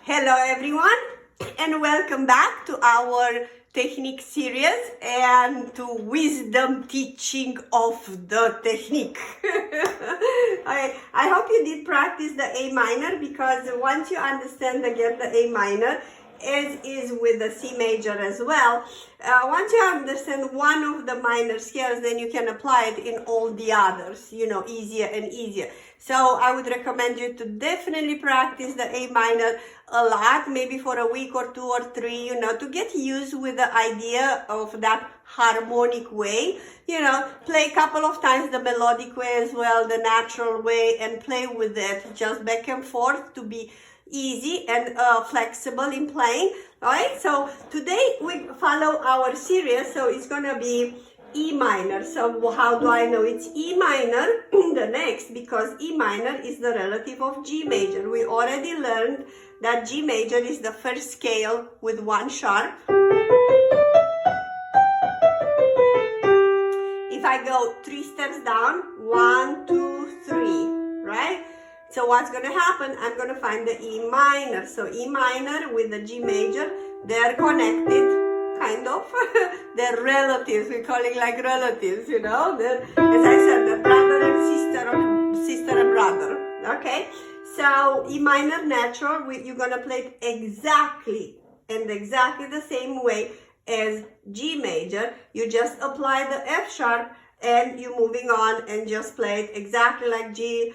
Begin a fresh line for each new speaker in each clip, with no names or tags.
Hello everyone and welcome back to our technique series and to wisdom teaching of the technique. I hope you did practice the A minor, because once you understand again the A minor, as is with the C major as well, once you understand one of the minor scales, then you can apply it in all the others, easier and easier. So I would recommend you to definitely practice the A minor a lot, maybe for a week or 2 or 3, to get used with the idea of that harmonic way. Play a couple of times the melodic way as well, the natural way, and play with it just back and forth to be easy and flexible in playing. All right, so today we follow our series, so it's gonna be E minor. So how do I know it's E minor the next? Because E minor is the relative of G major. We already learned that G major is the first scale with 1 sharp. If I go 3 steps down, 1, 2, 3, right? So what's going to happen? I'm going to find the E minor. So E minor with the G major, they're connected, kind of. They're relatives. We call it like relatives, They're, as I said, the brother and sister, or sister and brother. Okay? So E minor natural, you're going to play it exactly the same way as G major. You just apply the F sharp and you're moving on and just play it exactly like G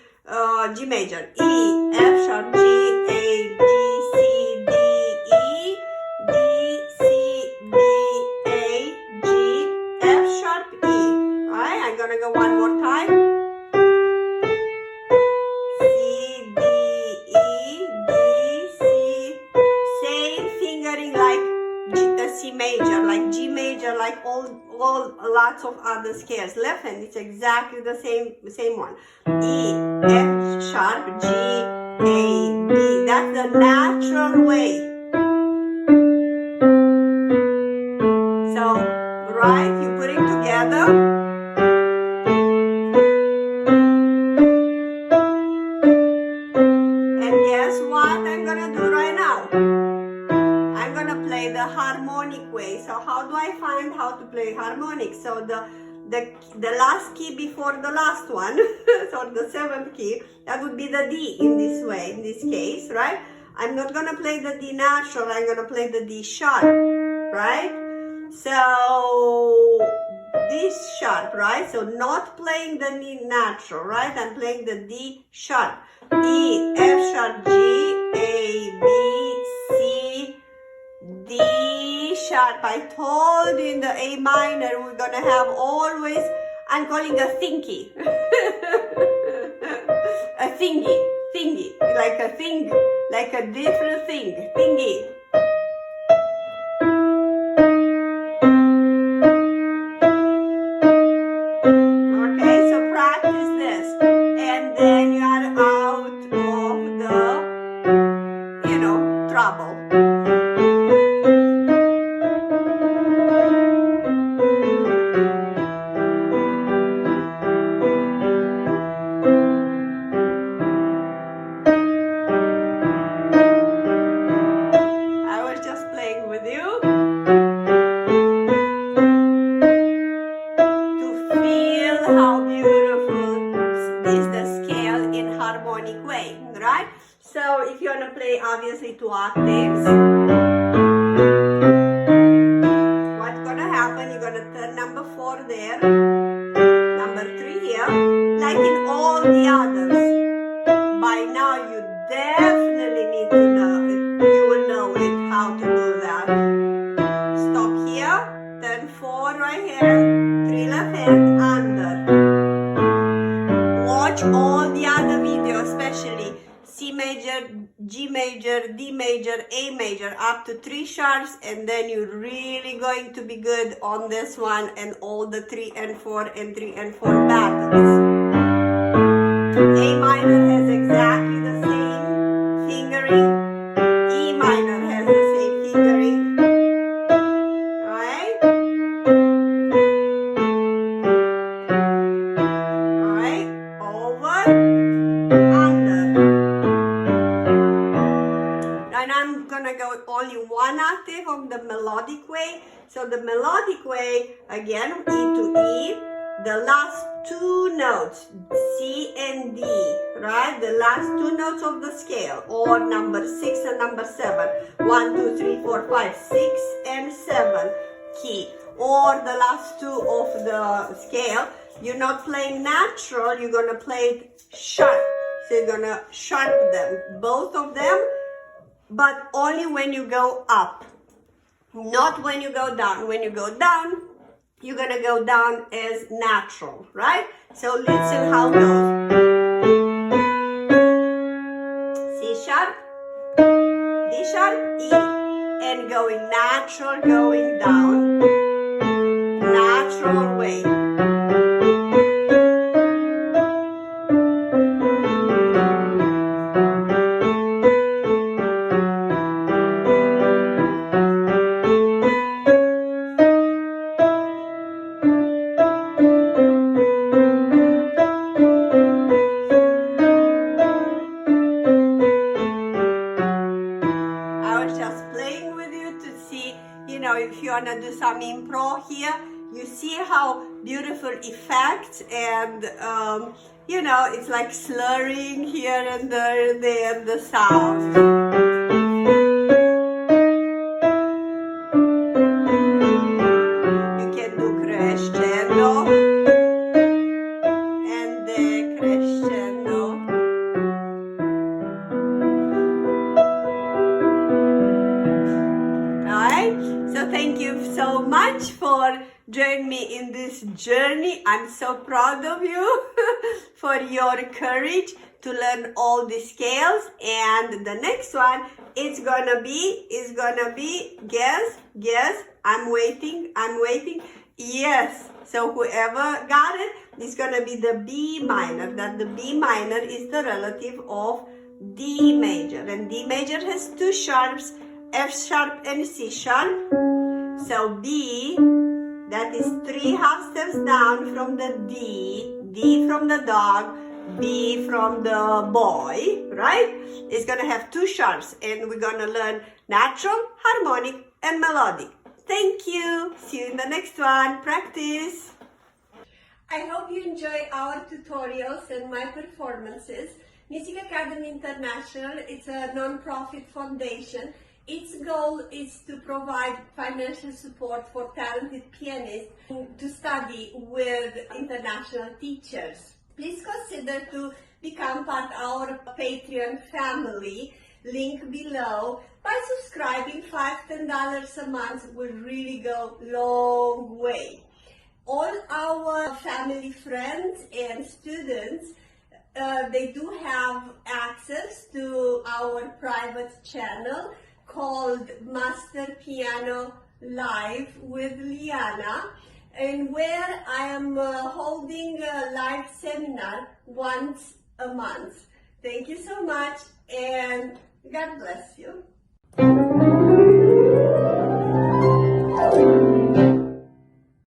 major. E, F sharp, G, A, B, C, D, E, D, C, B, A, G, F sharp, E. Alright, I'm gonna go one more time. C, D, E, D, C. Same fingering like C major, like G major, like all lots of other scales. Left hand, it's exactly the same one. E, F sharp, G, A, B. That's the natural way. So, right, you put it together. And guess what I'm gonna do right now? I'm gonna play the harmonic way. So how do I find how to play harmonic? So the last key before the last one, so the 7th key, that would be the D in this way, in this case, right? I'm not gonna play the D natural, I'm gonna play the D sharp, right? So this sharp, right? So not playing the D natural, right? I'm playing the D sharp. E, F sharp, G, A, B, C, D sharp. I told you in the A minor we're gonna have always, I'm calling a thingy. A thingy, like a thing, like a different thing, thingy. Okay, so practice this, and then you are out of the, trouble. So if you want to play obviously 2 octaves, what's going to happen, you're going to turn number 4 there, number 3 here, like in all the others. By now you definitely need to know it, you will know it, how to do that. Stop here, turn 4 right here, 3 left hand, under. Watch all the other videos, especially C major, G major, D major, A major, up to 3 sharps, and then you're really going to be good on this one and all the 3 and 4 and 3 and 4 patterns. A minor has exactly the same fingering. E minor has the same fingering. Alright? Alright? Over. Under. of the melodic way. So the melodic way, again, E to E, the last two notes, C and D, right? The last two notes of the scale, or number 6 and number 7. 1, 2, 3, 4, 5, 6 and 7 key. Or the last two of the scale, you're not playing natural, you're gonna play it sharp. So you're gonna sharp them, both of them, but only when you go up, not when you go down. When you go down, you're gonna go down as natural, right? So listen how it goes. C sharp, D sharp, E, and going natural, going down, natural way. If you want to do some improv here, you see how beautiful effects and it's like slurring here and there the sound. You can do crescendo and decrescendo. So thank you so much for joining me in this journey. I'm so proud of you for your courage to learn all the scales. And the next one is gonna be guess, I'm waiting. Yes. So whoever got it is gonna be the B minor. That the B minor is the relative of D major, and D major has two sharps, F sharp and C sharp. So B, that is 3 half steps down from the D, D from the dog, B from the boy, right? It's gonna have 2 sharps, and we're gonna learn natural, harmonic, and melodic. Thank you. See you in the next one. Practice. I hope you enjoy our tutorials and my performances. Music Academy International, it's a non-profit foundation. Its goal is to provide financial support for talented pianists to study with international teachers. Please consider to become part of our Patreon family, link below. By subscribing, $5-10 a month will really go long way. All our family friends and students, they do have access to our private channel called Master Piano Live with Liana, and where I am holding a live seminar once a month. Thank you so much, and God bless you.